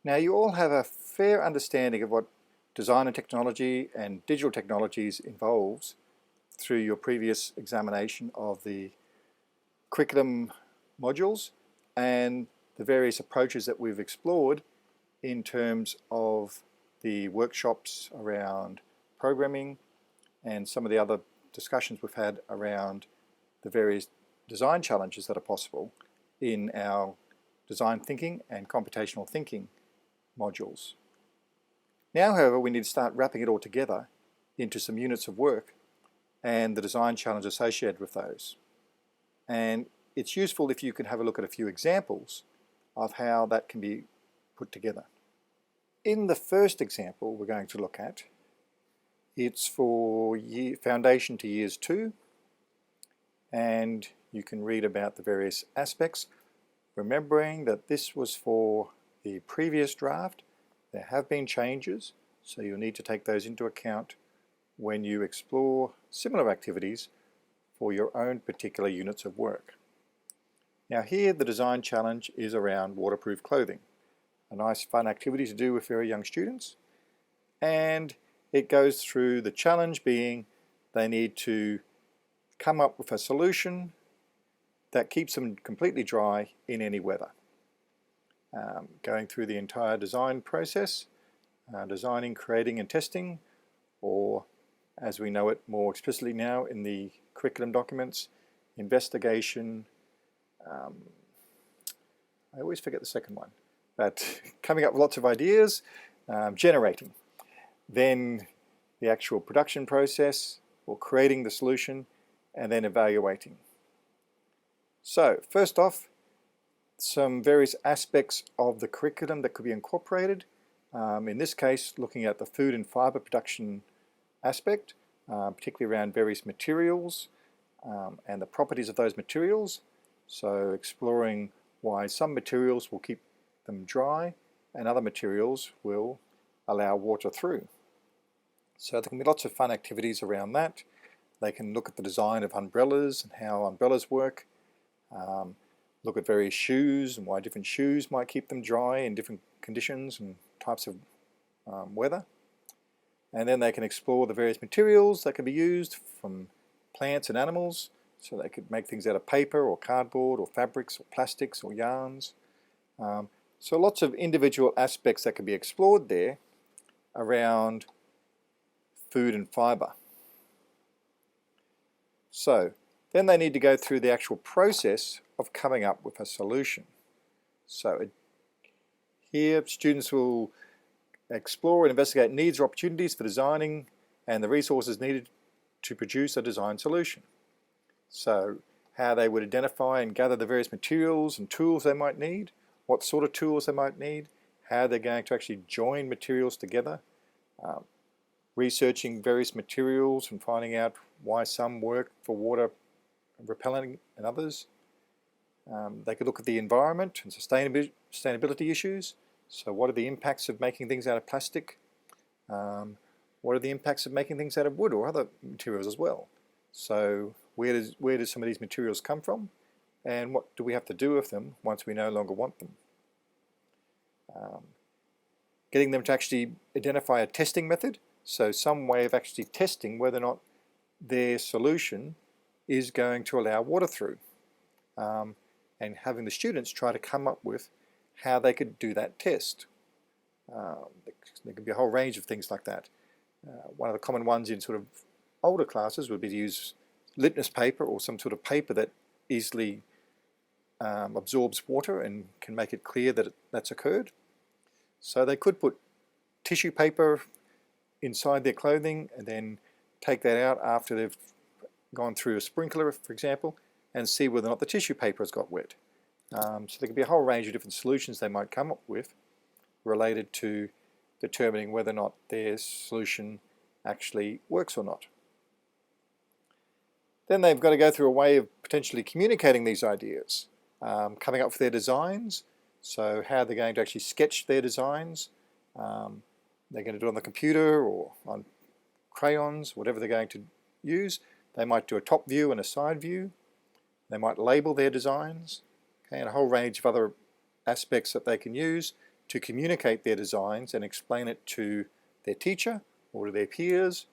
Now you all have a fair understanding of what design and technology and digital technologies involves through your previous examination of the curriculum modules and the various approaches that we've explored in terms of the workshops around programming and some of the other discussions we've had around the various design challenges that are possible in our design thinking and computational thinking modules. Now, however, we need to start wrapping it all together into some units of work and the design challenge associated with those. And it's useful if you can have a look at a few examples of how that can be put together. In the first example we're going to look at, it's for Foundation to Years 2, and you can read about the various aspects, remembering that this was for the previous draft. There have been changes, so you'll need to take those into account when you explore similar activities for your own particular units of work. Now here the design challenge is around waterproof clothing, a nice fun activity to do with very young students, and it goes through the challenge being they need to come up with a solution that keeps them completely dry in any weather. Going through the entire design process, designing, creating and testing, or as we know it more explicitly now in the curriculum documents, investigation, I always forget the second one, but coming up with lots of ideas, generating. Then the actual production process, or creating the solution, and then evaluating. So first off, some various aspects of the curriculum that could be incorporated. In this case, looking at the food and fibre production aspect, particularly around various materials and the properties of those materials. So exploring why some materials will keep them dry and other materials will allow water through. So there can be lots of fun activities around that. They can look at the design of umbrellas and how umbrellas work. Look at various shoes and why different shoes might keep them dry in different conditions and types of weather. And then they can explore the various materials that can be used from plants and animals. So they could make things out of paper or cardboard or fabrics or plastics or yarns. So lots of individual aspects that can be explored there around food and fibre. So then they need to go through the actual process of coming up with a solution. So here students will explore and investigate needs or opportunities for designing and the resources needed to produce a design solution. So how they would identify and gather the various materials and tools they might need, what sort of tools they might need, how they're going to actually join materials together, researching various materials and finding out why some work for water repellent and others. They could look at the environment and sustainability issues. So what are the impacts of making things out of plastic? What are the impacts of making things out of wood or other materials as well? So where do some of these materials come from, and what do we have to do with them once we no longer want them? Getting them to actually identify a testing method, so some way of actually testing whether or not their solution is going to allow water through, and having the students try to come up with how they could do that test. There could be a whole range of things like that. One of the common ones in sort of older classes would be to use litmus paper or some sort of paper that easily absorbs water and can make it clear that that's occurred. So they could put tissue paper inside their clothing and then take that out after they've gone through a sprinkler, for example, and see whether or not the tissue paper has got wet. So there could be a whole range of different solutions they might come up with related to determining whether or not their solution actually works or not. Then they've got to go through a way of potentially communicating these ideas, coming up with their designs, so how they're going to actually sketch their designs. They're going to do it on the computer or on crayons, whatever they're going to use. They might do a top view and a side view. They might label their designs, okay, and a whole range of other aspects that they can use to communicate their designs and explain it to their teacher or to their peers,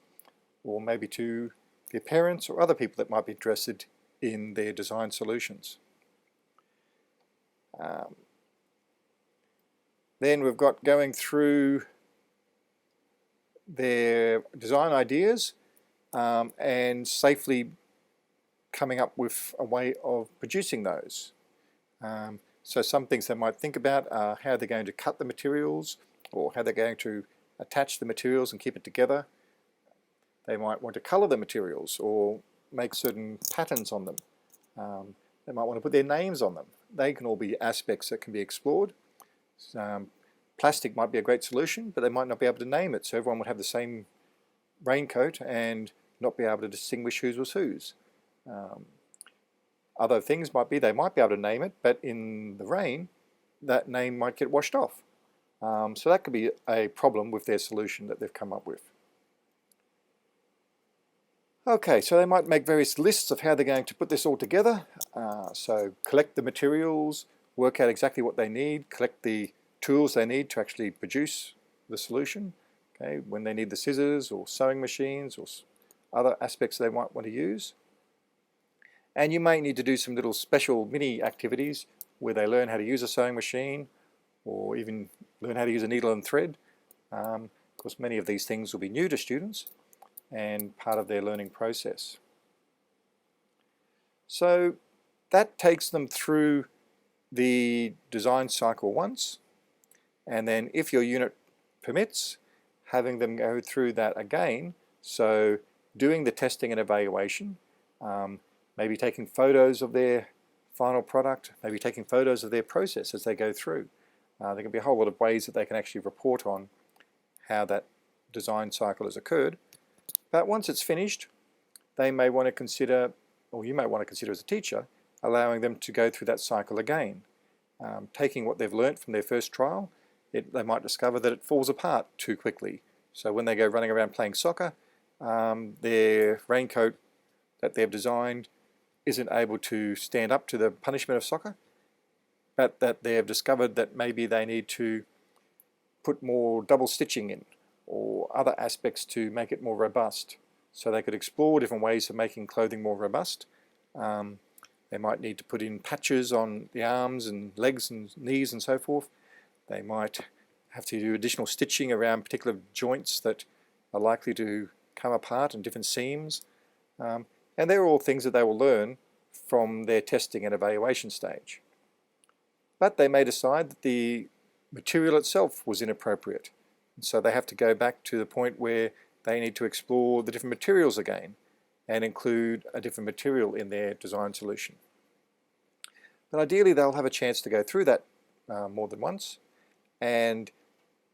or maybe to their parents or other people that might be interested in their design solutions. Then we've got going through their design ideas and safely coming up with a way of producing those. So some things they might think about are how they're going to cut the materials, or how they're going to attach the materials and keep it together. They might want to colour the materials or make certain patterns on them. They might want to put their names on them. They can all be aspects that can be explored. Plastic might be a great solution, but they might not be able to name it, so everyone would have the same raincoat and not be able to distinguish whose was whose. Other things might be they might be able to name it, but in the rain that name might get washed off. So that could be a problem with their solution that they've come up with. Okay, so they might make various lists of how they're going to put this all together. So collect the materials, work out exactly what they need, collect the tools they need to actually produce the solution. Okay, when they need the scissors or sewing machines or other aspects they might want to use. And you may need to do some little special mini activities where they learn how to use a sewing machine, or even learn how to use a needle and thread. Of course, many of these things will be new to students and part of their learning process. So that takes them through the design cycle once, and then if your unit permits, having them go through that again. So doing the testing and evaluation, maybe taking photos of their final product, maybe taking photos of their process as they go through. There can be a whole lot of ways that they can actually report on how that design cycle has occurred. But once it's finished, they may want to consider, or you may want to consider as a teacher, allowing them to go through that cycle again. Taking what they've learnt from their first trial, they might discover that it falls apart too quickly. So when they go running around playing soccer, their raincoat that they've designed isn't able to stand up to the punishment of soccer, but that they have discovered that maybe they need to put more double stitching in or other aspects to make it more robust. So they could explore different ways of making clothing more robust. They might need to put in patches on the arms and legs and knees and so forth. They might have to do additional stitching around particular joints that are likely to come apart and different seams. And they're all things that they will learn from their testing and evaluation stage. But they may decide that the material itself was inappropriate. And so they have to go back to the point where they need to explore the different materials again and include a different material in their design solution. But ideally they'll have a chance to go through that more than once and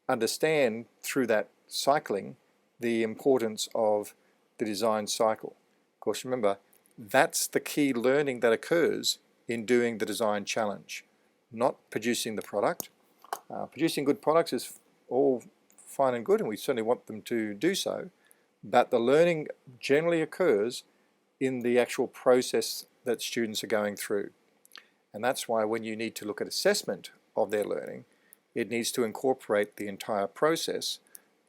understand through that cycling the importance of the design cycle. Of course, remember, that's the key learning that occurs in doing the design challenge, not producing the product. Producing good products is all fine and good, and we certainly want them to do so, but the learning generally occurs in the actual process that students are going through. And that's why when you need to look at assessment of their learning, it needs to incorporate the entire process,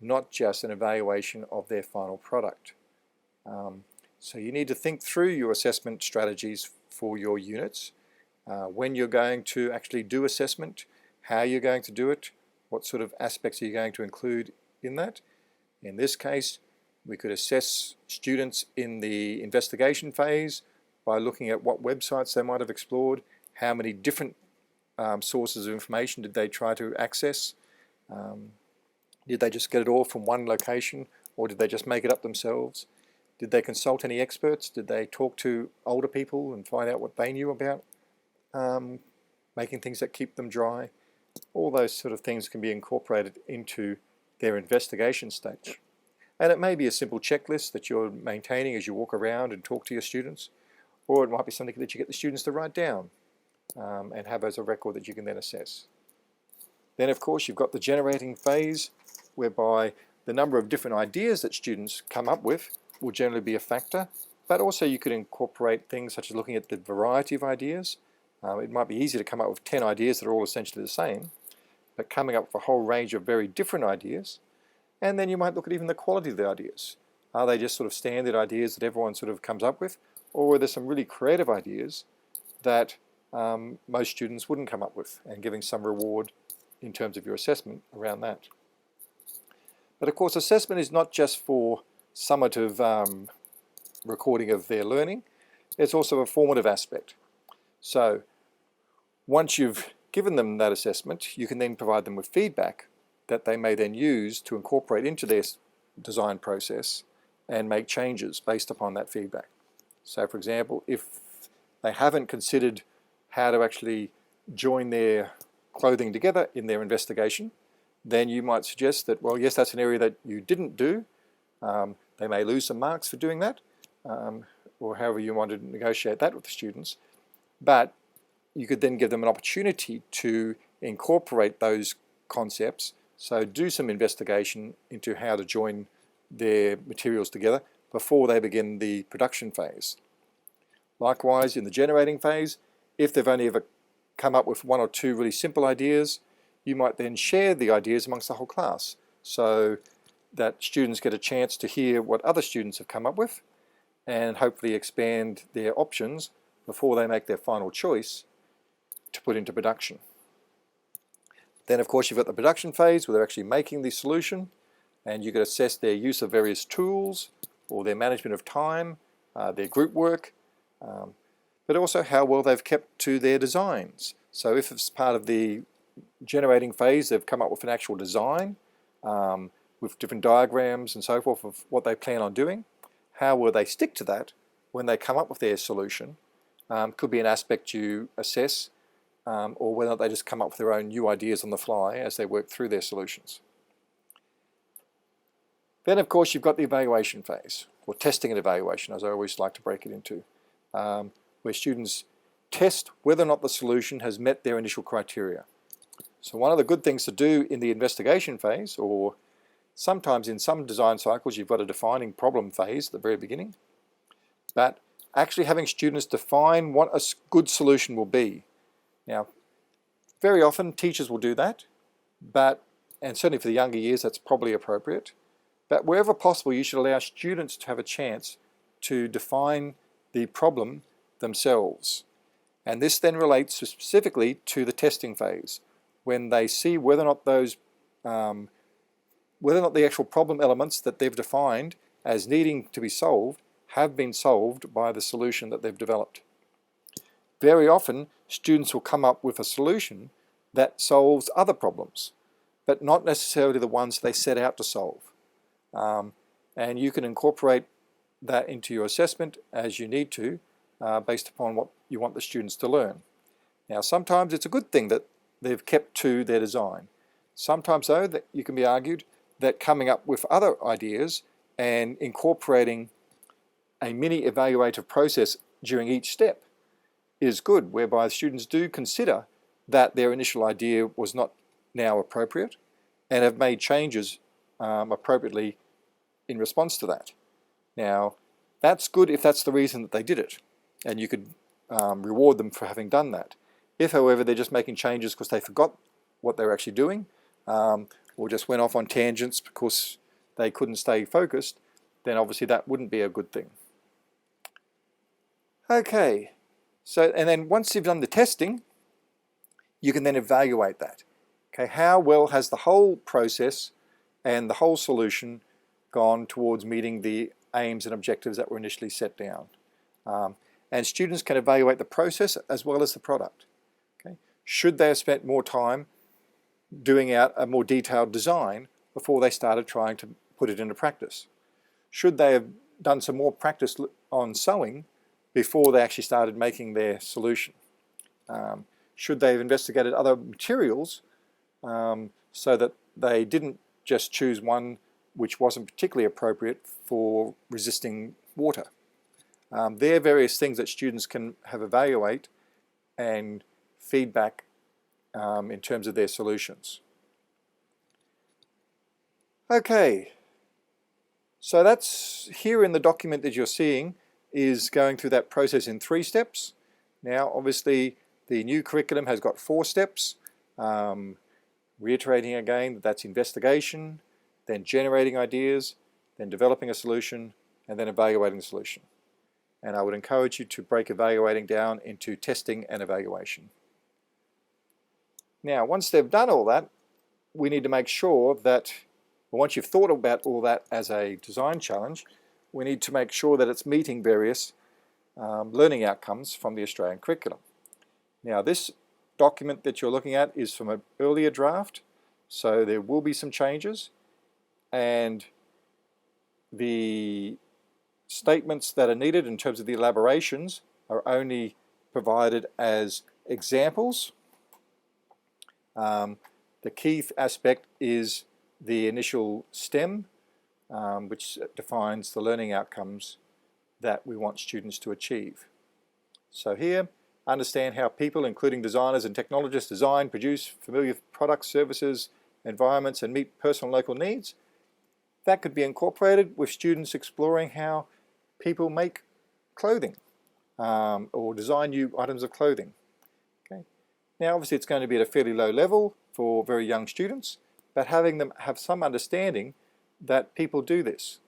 not just an evaluation of their final product. So you need to think through your assessment strategies for your units, when you're going to actually do assessment, how you're going to do it, what sort of aspects are you going to include in that. In this case, we could assess students in the investigation phase by looking at what websites they might have explored, how many different sources of information did they try to access, did they just get it all from one location, or did they just make it up themselves? Did they consult any experts? Did they talk to older people and find out what they knew about making things that keep them dry? All those sort of things can be incorporated into their investigation stage. And it may be a simple checklist that you're maintaining as you walk around and talk to your students, or it might be something that you get the students to write down and have as a record that you can then assess. Then of course you've got the generating phase, whereby the number of different ideas that students come up with will generally be a factor, but also you could incorporate things such as looking at the variety of ideas. It might be easy to come up with 10 ideas that are all essentially the same, but coming up with a whole range of very different ideas. And then you might look at even the quality of the ideas. Are they just sort of standard ideas that everyone sort of comes up with, or are there some really creative ideas that most students wouldn't come up with, and giving some reward in terms of your assessment around that. But of course, assessment is not just for summative recording of their learning, it's also a formative aspect. So once you've given them that assessment, you can then provide them with feedback that they may then use to incorporate into their design process and make changes based upon that feedback. So for example, if they haven't considered how to actually join their clothing together in their investigation, then you might suggest that, well, yes, that's an area that you didn't do. They may lose some marks for doing that, or however you want to negotiate that with the students. But you could then give them an opportunity to incorporate those concepts, so do some investigation into how to join their materials together before they begin the production phase. Likewise, in the generating phase, if they've only ever come up with one or two really simple ideas, you might then share the ideas amongst the whole class so that students get a chance to hear what other students have come up with and hopefully expand their options before they make their final choice to put into production. Then of course you've got the production phase where they're actually making the solution, and you can assess their use of various tools or their management of time, their group work, but also how well they've kept to their designs. So if it's part of the generating phase, they've come up with an actual design with different diagrams and so forth of what they plan on doing, how will they stick to that when they come up with their solution? Could be an aspect you assess, or whether they just come up with their own new ideas on the fly as they work through their solutions. Then of course you've got the evaluation phase, or testing and evaluation, as I always like to break it into, where students test whether or not the solution has met their initial criteria. So one of the good things to do in the investigation phase, or sometimes in some design cycles you've got a defining problem phase at the very beginning, but actually having students define what a good solution will be. Now, very often teachers will do that, and certainly for the younger years that's probably appropriate, but wherever possible you should allow students to have a chance to define the problem themselves. And this then relates specifically to the testing phase, when they see whether or not those, whether or not the actual problem elements that they've defined as needing to be solved have been solved by the solution that they've developed. Very often, students will come up with a solution that solves other problems, but not necessarily the ones they set out to solve. And you can incorporate that into your assessment as you need to, based upon what you want the students to learn. Now, sometimes it's a good thing that they've kept to their design. Sometimes, though, that you can be argued that coming up with other ideas and incorporating a mini evaluative process during each step is good, whereby students do consider that their initial idea was not now appropriate and have made changes appropriately in response to that. Now, that's good if that's the reason that they did it, and you could reward them for having done that. If, however, they're just making changes because they forgot what they were actually doing, or just went off on tangents because they couldn't stay focused, then obviously that wouldn't be a good thing. Okay, so and then once you've done the testing, you can then evaluate that. Okay, how well has the whole process and the whole solution gone towards meeting the aims and objectives that were initially set down? And students can evaluate the process as well as the product. Okay? Should they have spent more time doing out a more detailed design before they started trying to put it into practice? Should they have done some more practice on sewing before they actually started making their solution? Should they have investigated other materials so that they didn't just choose one which wasn't particularly appropriate for resisting water? There are various things that students can have evaluate and feedback in terms of their solutions. Okay, so that's here in the document that you're seeing is going through that process in 3 steps. Now obviously the new curriculum has got 4 steps. reiterating again that that's investigation, then generating ideas, then developing a solution, and then evaluating the solution. And I would encourage you to break evaluating down into testing and evaluation. Now, once they've done all that, we need to make sure that, once you've thought about all that as a design challenge, we need to make sure that it's meeting various learning outcomes from the Australian curriculum. Now, this document that you're looking at is from an earlier draft, so there will be some changes, and the statements that are needed in terms of the elaborations are only provided as examples. The key aspect is the initial STEM, which defines the learning outcomes that we want students to achieve. So here, understand how people, including designers and technologists, design, produce familiar products, services, environments, and meet personal and local needs. That could be incorporated with students exploring how people make clothing or design new items of clothing. Okay. Now, obviously, it's going to be at a fairly low level for very young students, but having them have some understanding that people do this.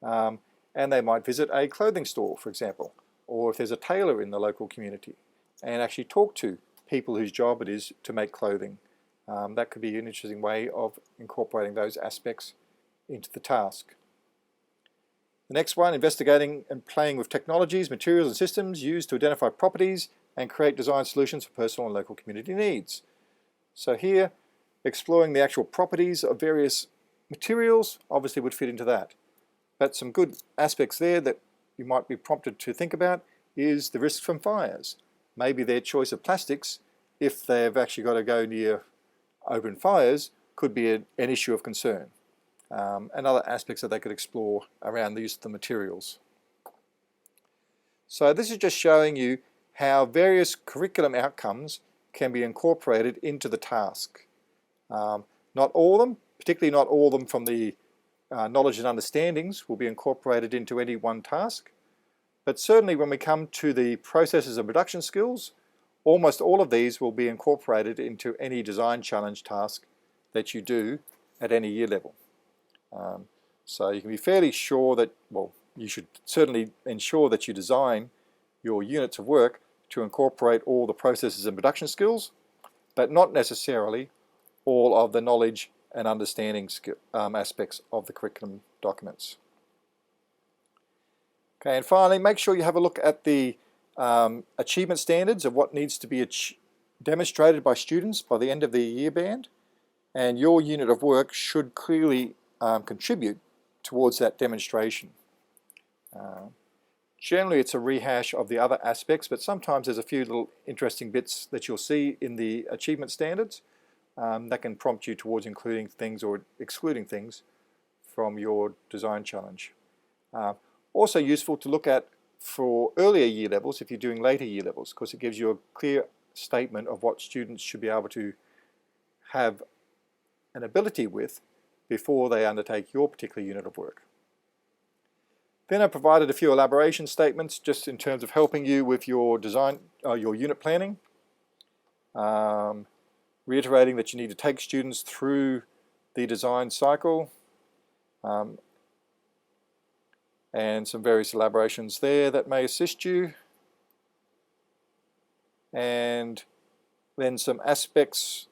And they might visit a clothing store, for example, or if there's a tailor in the local community, and actually talk to people whose job it is to make clothing. That could be an interesting way of incorporating those aspects into the task. The next one, investigating and playing with technologies, materials and systems used to identify properties and create design solutions for personal and local community needs. So here, exploring the actual properties of various materials obviously would fit into that. But some good aspects there that you might be prompted to think about is the risks from fires. Maybe their choice of plastics, if they've actually got to go near open fires, could be an issue of concern. And other aspects that they could explore around the use of the materials. So this is just showing you how various curriculum outcomes can be incorporated into the task. Not all of them, particularly not all of them from the knowledge and understandings, will be incorporated into any one task. But certainly when we come to the processes and production skills, almost all of these will be incorporated into any design challenge task that you do at any year level. So you can be fairly sure that, well, you should certainly ensure that you design your units of work to incorporate all the processes and production skills, but not necessarily all of the knowledge and understanding aspects of the curriculum documents. Okay, and finally, make sure you have a look at the achievement standards of what needs to be demonstrated by students by the end of the year band, and your unit of work should clearly contribute towards that demonstration. Generally, it's a rehash of the other aspects, but sometimes there's a few little interesting bits that you'll see in the achievement standards that can prompt you towards including things or excluding things from your design challenge. Also useful to look at for earlier year levels if you're doing later year levels, because it gives you a clear statement of what students should be able to have an ability with before they undertake your particular unit of work. Then I provided a few elaboration statements just in terms of helping you with your design, your unit planning. Reiterating that you need to take students through the design cycle, and some various elaborations there that may assist you, and then some aspects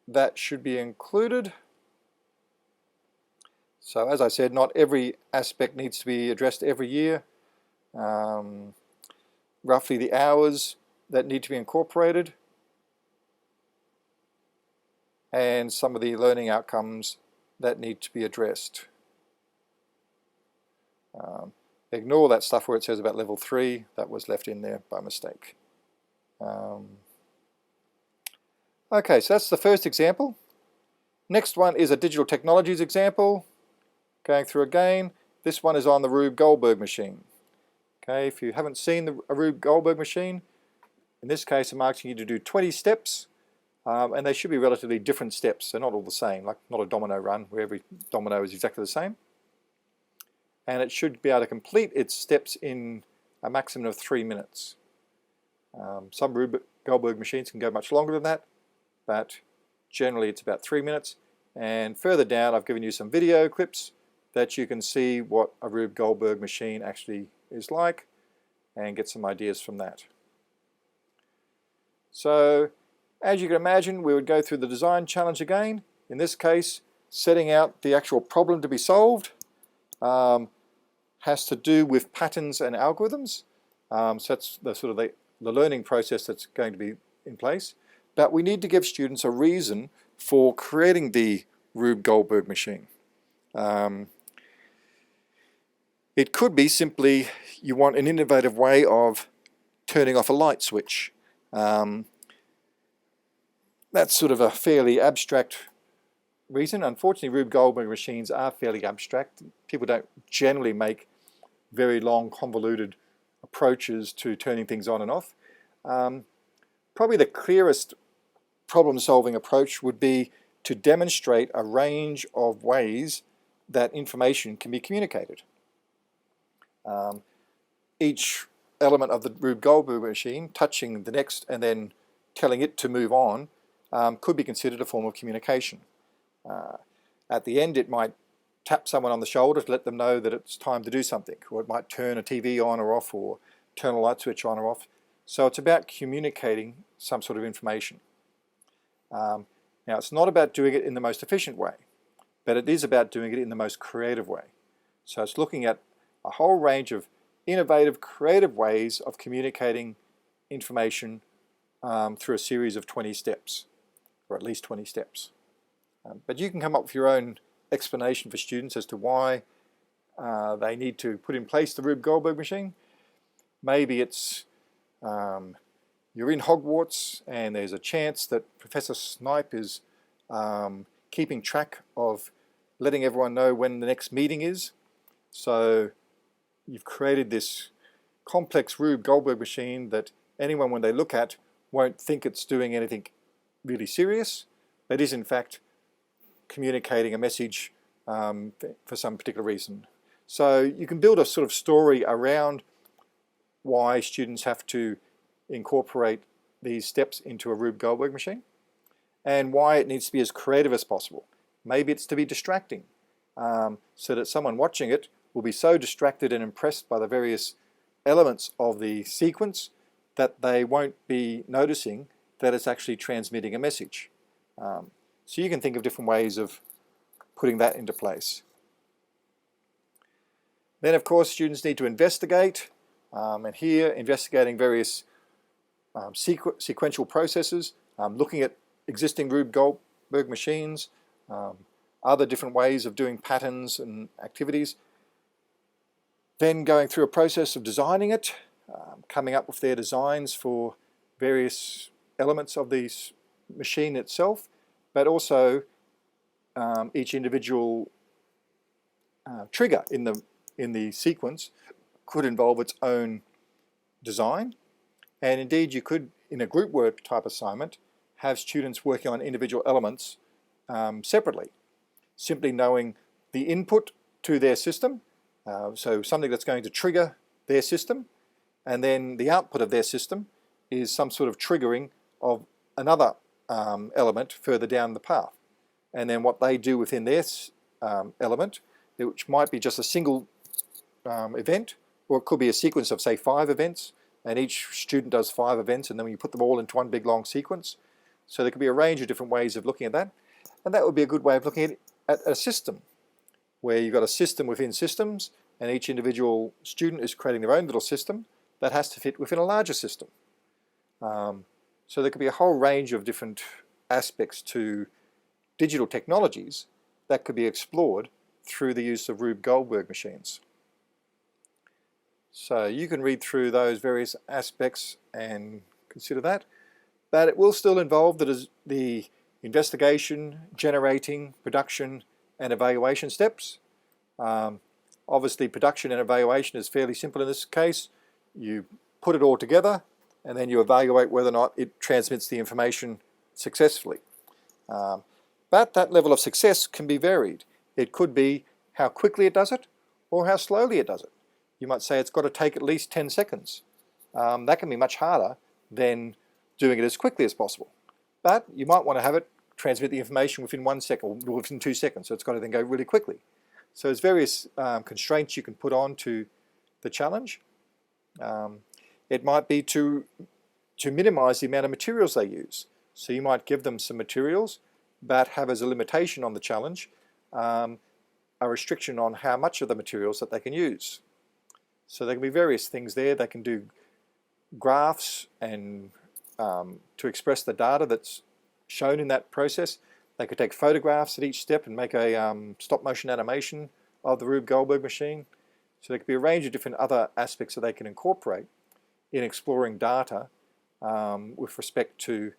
that should be included. So as I said, not every aspect needs to be addressed every year. Roughly the hours that need to be incorporated, and some of the learning outcomes that need to be addressed. Ignore that stuff where it says about level 3, that was left in there by mistake. Okay, so that's the first example. Next one is a digital technologies example. Going through again, this one is on the Rube Goldberg machine. Okay, if you haven't seen the Rube Goldberg machine, in this case I'm asking you to do 20 steps, and they should be relatively different steps. They're not all the same, like not a domino run where every domino is exactly the same. And it should be able to complete its steps in a maximum of 3 minutes. Some Rube Goldberg machines can go much longer than that, but Generally it's about 3 minutes. And further down I've given you some video clips that you can see what a Rube Goldberg machine actually is like and get some ideas from that. So as you can imagine, we would go through the design challenge again. In this case, setting out the actual problem to be solved has to do with patterns and algorithms. So that's the sort of the learning process that's going to be in place. But we need to give students a reason for creating the Rube Goldberg machine. It could be simply you want an innovative way of turning off a light switch. That's sort of a fairly abstract reason. Unfortunately, Rube Goldberg machines are fairly abstract. People don't generally make very long, convoluted approaches to turning things on and off. Probably the clearest problem-solving approach would be to demonstrate a range of ways that information can be communicated. Each element of the Rube Goldberg machine touching the next and then telling it to move on could be considered a form of communication. At the end it might tap someone on the shoulder to let them know that it's time to do something, or it might turn a TV on or off, or turn a light switch on or off. So it's about communicating some sort of information. Now it's not about doing it in the most efficient way, but it is about doing it in the most creative way. So it's looking at a whole range of innovative, creative ways of communicating information through a series of 20 steps, or at least 20 steps. But you can come up with your own explanation for students as to why they need to put in place the Rube Goldberg machine. Maybe it's you're in Hogwarts and there's a chance that Professor Snipe is keeping track of letting everyone know when the next meeting is. So you've created this complex Rube Goldberg machine that anyone, when they look at, won't think it's doing anything really serious, but is in fact communicating a message for some particular reason. So you can build a sort of story around why students have to incorporate these steps into a Rube Goldberg machine and why it needs to be as creative as possible. Maybe it's to be distracting, so that someone watching it will be so distracted and impressed by the various elements of the sequence that they won't be noticing that it's actually transmitting a message. So you can think of different ways of putting that into place. Then of course students need to investigate, and here investigating various sequential processes, looking at existing Rube Goldberg machines, other different ways of doing patterns and activities, then going through a process of designing it, coming up with their designs for various elements of the machine itself, but also each individual trigger in the sequence could involve its own design. And indeed you could, in a group work type assignment, have students working on individual elements separately, simply knowing the input to their system, so something that's going to trigger their system, and then the output of their system is some sort of triggering of another element further down the path. And then what they do within their element, which might be just a single event, or it could be a sequence of say 5 events, and each student does 5 events, and then you put them all into one big long sequence. So there could be a range of different ways of looking at that, and that would be a good way of looking at a system, where you've got a system within systems, and each individual student is creating their own little system that has to fit within a larger system. So there could be a whole range of different aspects to digital technologies that could be explored through the use of Rube Goldberg machines. So you can read through those various aspects and consider that, but it will still involve the investigation, generating, production and evaluation steps. Obviously production and evaluation is fairly simple in this case. You put it all together and then you evaluate whether or not it transmits the information successfully. But that level of success can be varied. It could be how quickly it does it or how slowly it does it. You might say it's got to take at least 10 seconds. That can be much harder than doing it as quickly as possible. But you might want to have it transmit the information within 1 second or within 2 seconds, so it's got to then go really quickly. So there's various constraints you can put on to the challenge. It might be to minimize the amount of materials they use. So you might give them some materials, but have as a limitation on the challenge a restriction on how much of the materials that they can use. So there can be various things there. They can do graphs and to express the data that's shown in that process. They could take photographs at each step and make a stop motion animation of the Rube Goldberg machine. So there could be a range of different other aspects that they can incorporate in exploring data with respect to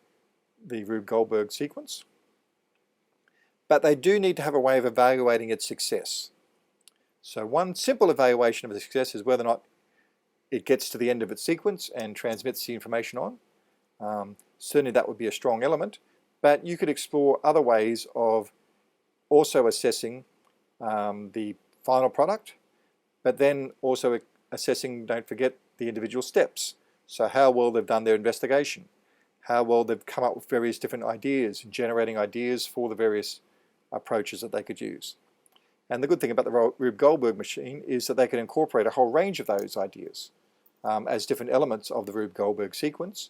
the Rube Goldberg sequence. But they do need to have a way of evaluating its success. So one simple evaluation of the success is whether or not it gets to the end of its sequence and transmits the information on. Certainly that would be a strong element, but you could explore other ways of also assessing the final product, but then also assessing, don't forget, the individual steps. So how well they've done their investigation, how well they've come up with various different ideas and generating ideas for the various approaches that they could use. And the good thing about the Rube Goldberg machine is that they can incorporate a whole range of those ideas as different elements of the Rube Goldberg sequence.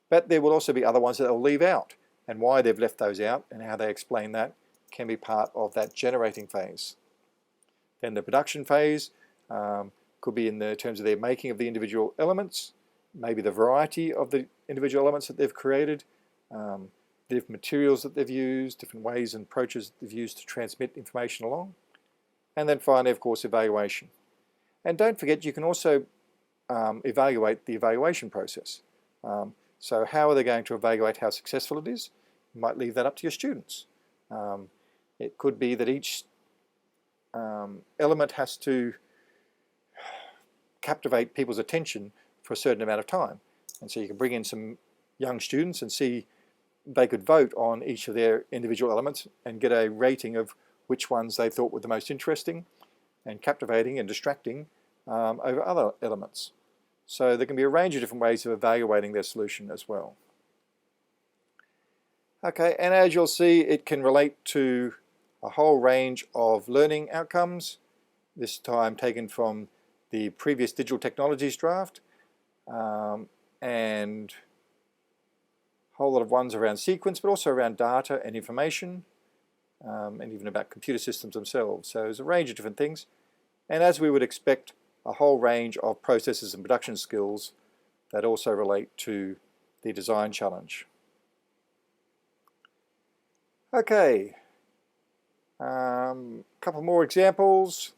But there will also be other ones that they'll leave out, and why they've left those out and how they explain that can be part of that generating phase. Then the production phase could be in the terms of their making of the individual elements, maybe the variety of the individual elements that they've created, the different materials that they've used, different ways and approaches they've used to transmit information along. And then finally, of course, evaluation. And don't forget, you can also evaluate the evaluation process. So how are they going to evaluate how successful it is? You might leave that up to your students. It could be that each element has to captivate people's attention for a certain amount of time. And so you can bring in some young students and see they could vote on each of their individual elements and get a rating of which ones they thought were the most interesting and captivating and distracting over other elements. So there can be a range of different ways of evaluating their solution as well. Okay, and as you'll see, it can relate to a whole range of learning outcomes, this time taken from the previous digital technologies draft, and a whole lot of ones around sequence, but also around data and information, and even about computer systems themselves. So there's a range of different things, and as we would expect, a whole range of processes and production skills that also relate to the design challenge. Okay, a couple more examples.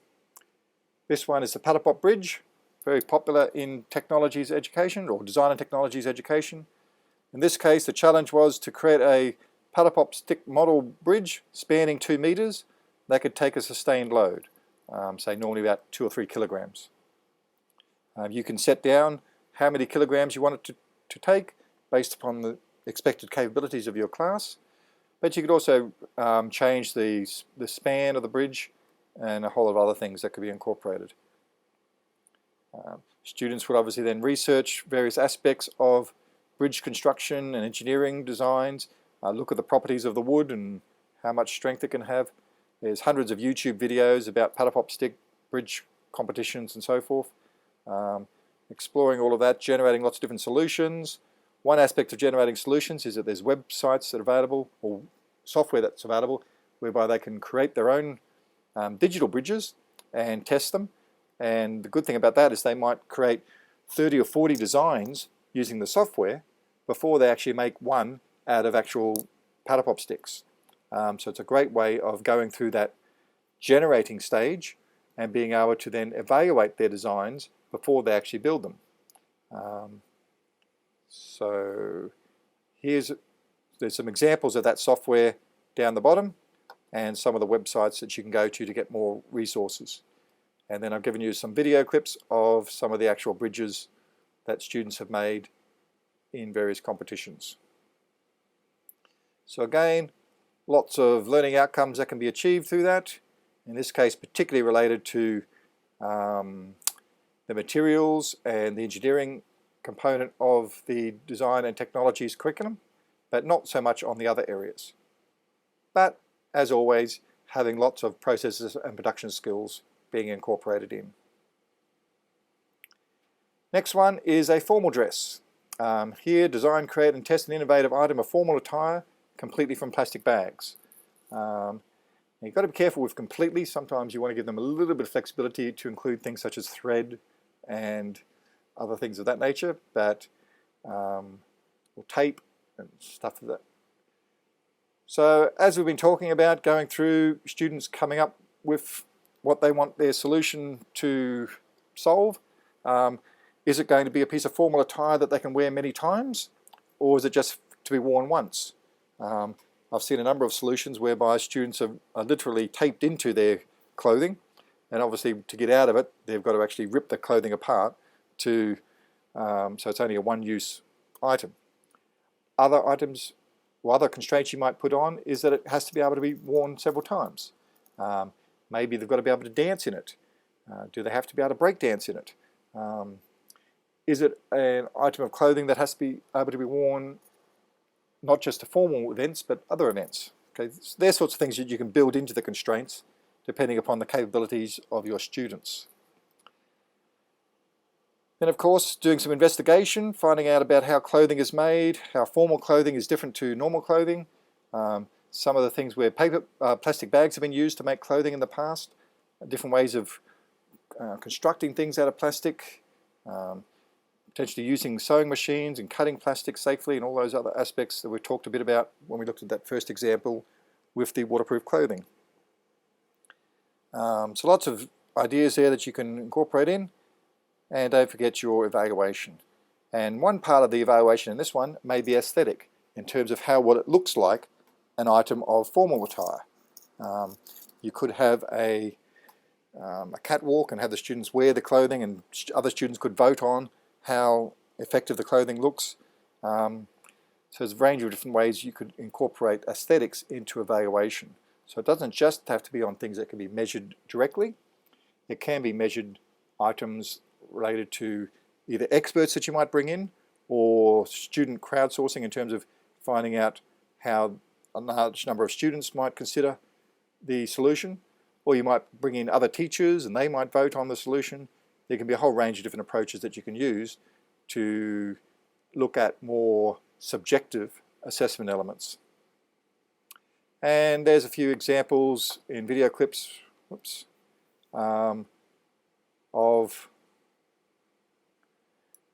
This one is the Patapop Bridge, very popular in technologies education or design and technologies education. In this case, the challenge was to create a Patapop stick model bridge spanning 2 meters that could take a sustained load, say normally about 2 or 3 kilograms. You can set down how many kilograms you want it to take based upon the expected capabilities of your class, but you could also change the span of the bridge and a whole lot of other things that could be incorporated. Students would obviously then research various aspects of bridge construction and engineering designs, look at the properties of the wood and how much strength it can have. There's hundreds of YouTube videos about Patapop stick bridge competitions and so forth. Exploring all of that, generating lots of different solutions. One aspect of generating solutions is that there's websites that are available, or software that's available, whereby they can create their own digital bridges and test them. And the good thing about that is they might create 30 or 40 designs using the software before they actually make one out of actual Patapop sticks. So it's a great way of going through that generating stage and being able to then evaluate their designs before they actually build them. So there's some examples of that software down the bottom and some of the websites that you can go to get more resources. And then I've given you some video clips of some of the actual bridges that students have made in various competitions. So again, lots of learning outcomes that can be achieved through that. In this case, particularly related to the materials and the engineering component of the design and technologies curriculum, but not so much on the other areas. but as always, having lots of processes and production skills being incorporated in. Next one is a formal dress. Here, design, create and test an innovative item of formal attire completely from plastic bags. You've got to be careful with completely. Sometimes you want to give them a little bit of flexibility to include things such as thread and other things of that nature, but or tape and stuff like that. So as we've been talking about, going through, students coming up with what they want their solution to solve. Is it going to be a piece of formal attire that they can wear many times, or is it just to be worn once? I've seen a number of solutions whereby students are literally taped into their clothing, and obviously to get out of it they've got to actually rip the clothing apart to so it's only a one-use item. Other items or other constraints you might put on is that it has to be able to be worn several times. Maybe they've got to be able to dance in it. Do they have to be able to break dance in it? Is it an item of clothing that has to be able to be worn not just to formal events but other events? Okay, they're sorts of things that you can build into the constraints depending upon the capabilities of your students. Then of course doing some investigation, finding out about how clothing is made, how formal clothing is different to normal clothing, some of the things where plastic bags have been used to make clothing in the past, different ways of constructing things out of plastic, potentially using sewing machines and cutting plastic safely and all those other aspects that we talked a bit about when we looked at that first example with the waterproof clothing. So lots of ideas there that you can incorporate in, and don't forget your evaluation. And one part of the evaluation in this one may be aesthetic in terms of what it looks like an item of formal attire. You could have a catwalk and have the students wear the clothing, and other students could vote on how effective the clothing looks. So there's a range of different ways you could incorporate aesthetics into evaluation. So it doesn't just have to be on things that can be measured directly. It can be measured items related to either experts that you might bring in or student crowdsourcing in terms of finding out how a large number of students might consider the solution, or you might bring in other teachers and they might vote on the solution. There can be a whole range of different approaches that you can use to look at more subjective assessment elements. And there's a few examples in video clips of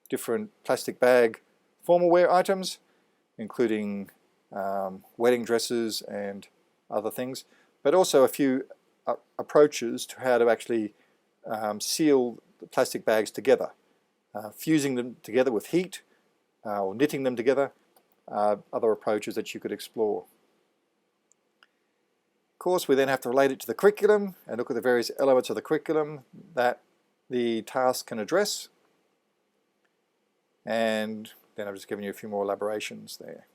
different plastic bag formal wear items, including wedding dresses and other things, but also a few approaches to how to actually seal the plastic bags together, fusing them together with heat or knitting them together, other approaches that you could explore. Of course, we then have to relate it to the curriculum and look at the various elements of the curriculum that the task can address. And then I've just given you a few more elaborations there.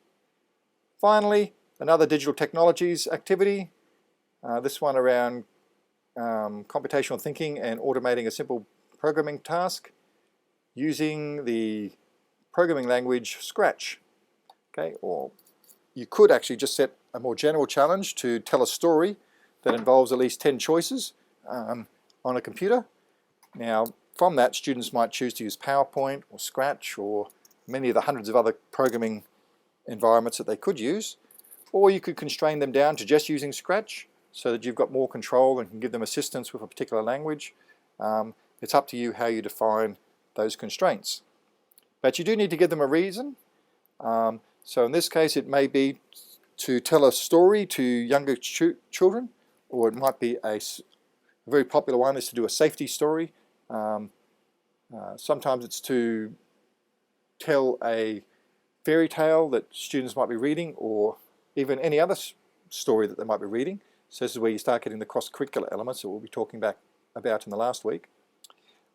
Finally, another digital technologies activity, this one around computational thinking and automating a simple programming task using the programming language Scratch. Okay, or you could actually just set a more general challenge to tell a story that involves at least 10 choices on a computer. Now, from that, students might choose to use PowerPoint or Scratch or many of the hundreds of other programming environments that they could use, or you could constrain them down to just using Scratch so that you've got more control and can give them assistance with a particular language. It's up to you how you define those constraints. But you do need to give them a reason. So in this case, it may be to tell a story to younger children, or it might be a very popular one is to do a safety story. Sometimes it's to tell a fairy tale that students might be reading, or even any other story that they might be reading. So this is where you start getting the cross-curricular elements that we'll be talking about in the last week.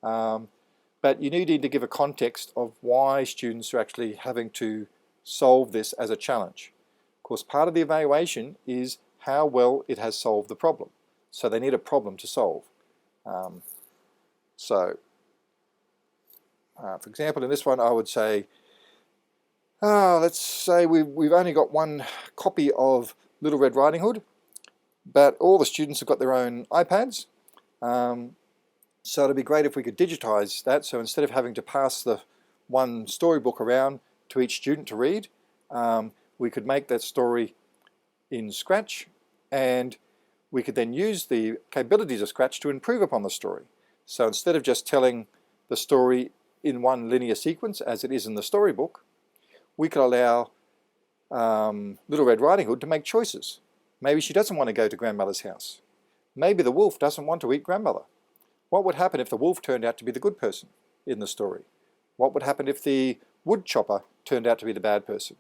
But you need to give a context of why students are actually having to solve this as a challenge. Of course, part of the evaluation is how well it has solved the problem. So they need a problem to solve. For example, in this one, I would say, let's say we've only got one copy of Little Red Riding Hood, but all the students have got their own iPads. So it'd be great if we could digitize that. So instead of having to pass the one storybook around to each student to read, we could make that story in Scratch, and we could then use the capabilities of Scratch to improve upon the story. So instead of just telling the story in one linear sequence as it is in the storybook, we could allow Little Red Riding Hood to make choices. Maybe she doesn't want to go to grandmother's house. Maybe the wolf doesn't want to eat grandmother. What would happen if the wolf turned out to be the good person in the story? What would happen if the wood chopper turned out to be the bad person?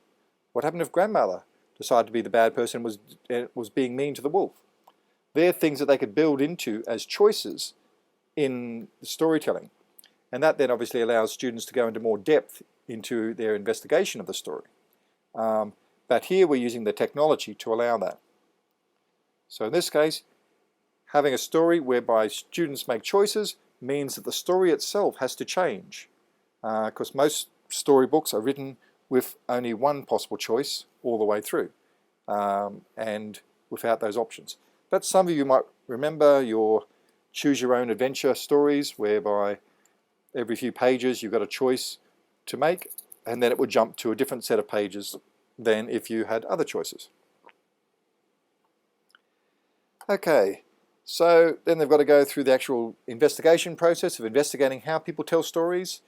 What happened if grandmother decided to be the bad person and was being mean to the wolf? They're things that they could build into as choices in the storytelling. And that then obviously allows students to go into more depth into their investigation of the story. But here we're using the technology to allow that. So in this case, having a story whereby students make choices means that the story itself has to change. Because most storybooks are written with only one possible choice all the way through, and without those options. But some of you might remember your choose your own adventure stories, whereby every few pages you've got a choice to make, and then it would jump to a different set of pages than if you had other choices. Okay, so then they've got to go through the actual investigation process of investigating how people tell stories,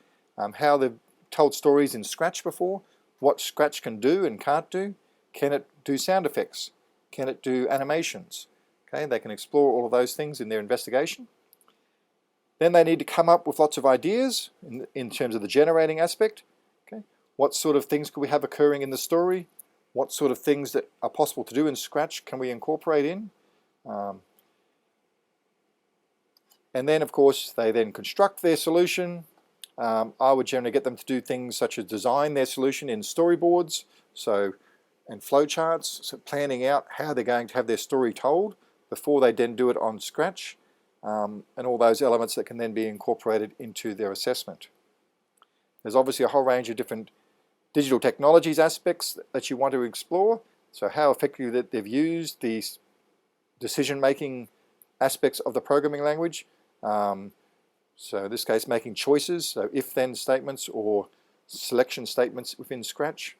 how they've told stories in Scratch before, what Scratch can do and can't do. Can it do sound effects? Can it do animations? Okay, they can explore all of those things in their investigation. Then they need to come up with lots of ideas in terms of the generating aspect. Okay, what sort of things could we have occurring in the story? What sort of things that are possible to do in Scratch can we incorporate in? And then, of course, they then construct their solution. I would generally get them to do things such as design their solution in storyboards, and flowcharts, so planning out how they're going to have their story told before they then do it on Scratch, and all those elements that can then be incorporated into their assessment. There's obviously a whole range of different digital technologies aspects that you want to explore. So how effectively that they've used these decision-making aspects of the programming language. So in this case, making choices, so if-then statements or selection statements within Scratch.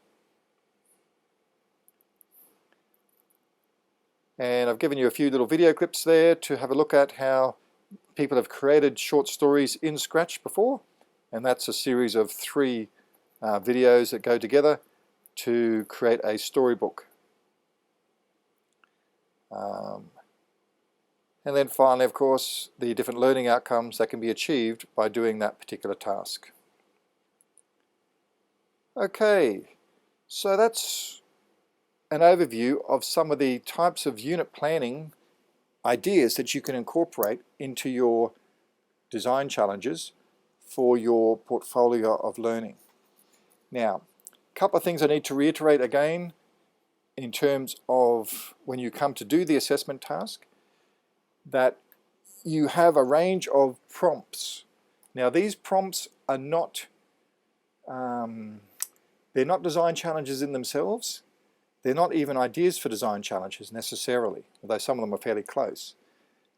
And I've given you a few little video clips there to have a look at how people have created short stories in Scratch before. And that's a series of 3 videos that go together to create a storybook. And then finally, of course, the different learning outcomes that can be achieved by doing that particular task. Okay, so that's an overview of some of the types of unit planning ideas that you can incorporate into your design challenges for your portfolio of learning. Now, a couple of things I need to reiterate again in terms of when you come to do the assessment task, that you have a range of prompts. Now these prompts are not, they're not design challenges in themselves. They're not even ideas for design challenges necessarily, although some of them are fairly close.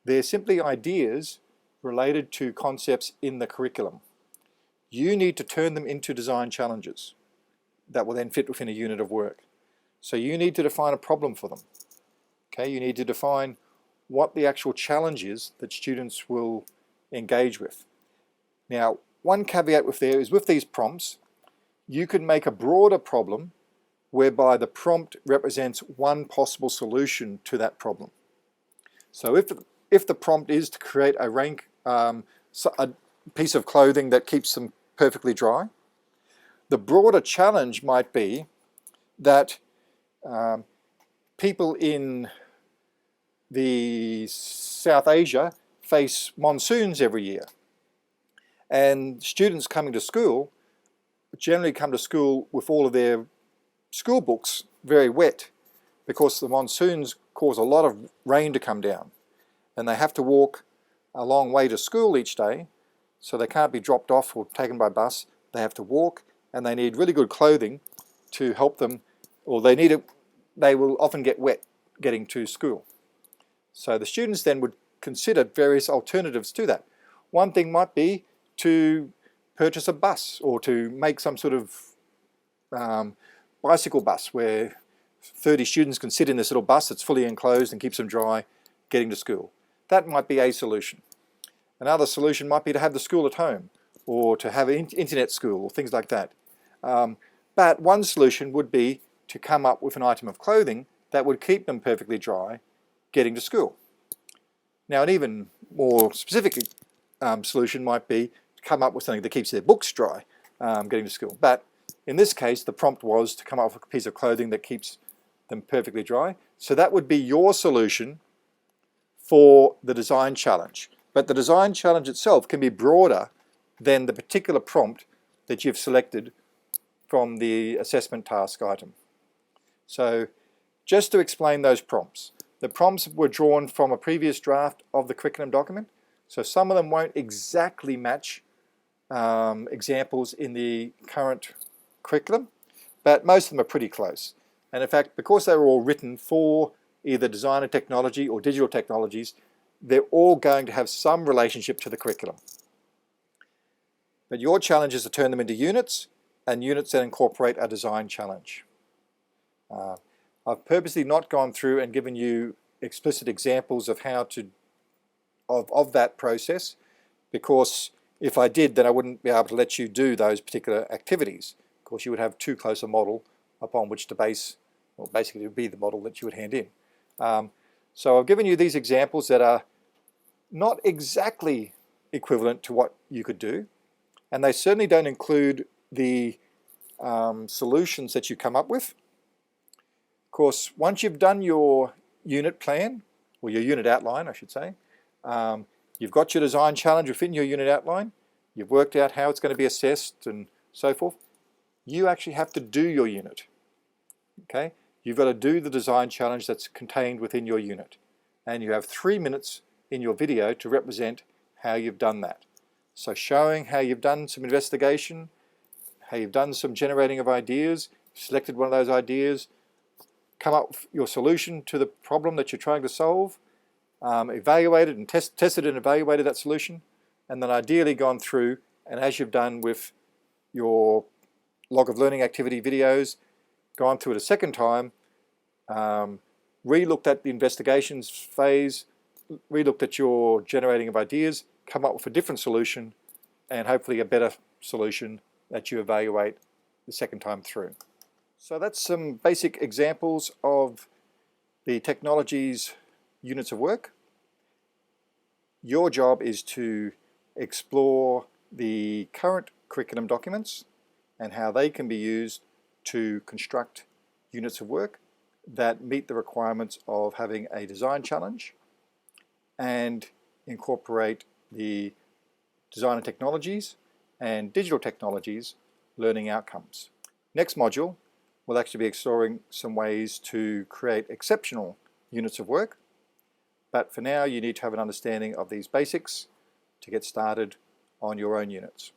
They're simply ideas related to concepts in the curriculum. You need to turn them into design challenges that will then fit within a unit of work. So you need to define a problem for them. Okay, you need to define what the actual challenge is that students will engage with. Now, one caveat with these prompts, you can make a broader problem whereby the prompt represents one possible solution to that problem. So if the prompt is to create a piece of clothing that keeps them perfectly dry, the broader challenge might be that people in the South Asia face monsoons every year, and students coming to school generally come to school with all of their school books very wet because the monsoons cause a lot of rain to come down, and they have to walk a long way to school each day, so they can't be dropped off or taken by bus. They have to walk, and they need really good clothing to help them, or they will often get wet getting to school. So the students then would consider various alternatives to that. One thing might be to purchase a bus or to make some sort of bicycle bus where 30 students can sit in this little bus that's fully enclosed and keeps them dry getting to school. That might be a solution. Another solution might be to have the school at home or to have an internet school or things like that. But one solution would be to come up with an item of clothing that would keep them perfectly dry getting to school. Now, an even more specific solution might be to come up with something that keeps their books dry getting to school. But in this case, the prompt was to come up with a piece of clothing that keeps them perfectly dry. So that would be your solution for the design challenge. But the design challenge itself can be broader than the particular prompt that you've selected from the assessment task item. So just to explain those prompts, the prompts were drawn from a previous draft of the curriculum document. So some of them won't exactly match examples in the current curriculum, but most of them are pretty close. And in fact, because they were all written for either design and technology or digital technologies, they're all going to have some relationship to the curriculum. But your challenge is to turn them into units, and units that incorporate a design challenge. I've purposely not gone through and given you explicit examples of how to of that process, because if I did, then I wouldn't be able to let you do those particular activities. Of course, you would have too close a model upon which to base, well, basically it would be the model that you would hand in. So I've given you these examples that are not exactly equivalent to what you could do, and they certainly don't include the solutions that you come up with. Of course, once you've done your unit plan, or your unit outline, I should say, you've got your design challenge within your unit outline, you've worked out how it's going to be assessed and so forth, you actually have to do your unit. Okay? You've got to do the design challenge that's contained within your unit. And you have 3 minutes in your video to represent how you've done that. So showing how you've done some investigation, how you've done some generating of ideas, selected one of those ideas, come up with your solution to the problem that you're trying to solve, evaluated and tested and evaluated that solution, and then ideally gone through, and as you've done with your log of learning activity videos, gone through it a second time, re-looked at the investigations phase, re-looked at your generating of ideas, come up with a different solution, and hopefully a better solution that you evaluate the second time through. So that's some basic examples of the technologies units of work. Your job is to explore the current curriculum documents and how they can be used to construct units of work that meet the requirements of having a design challenge and incorporate the design and technologies and digital technologies learning outcomes. Next module, we'll actually be exploring some ways to create exceptional units of work, but for now you need to have an understanding of these basics to get started on your own units.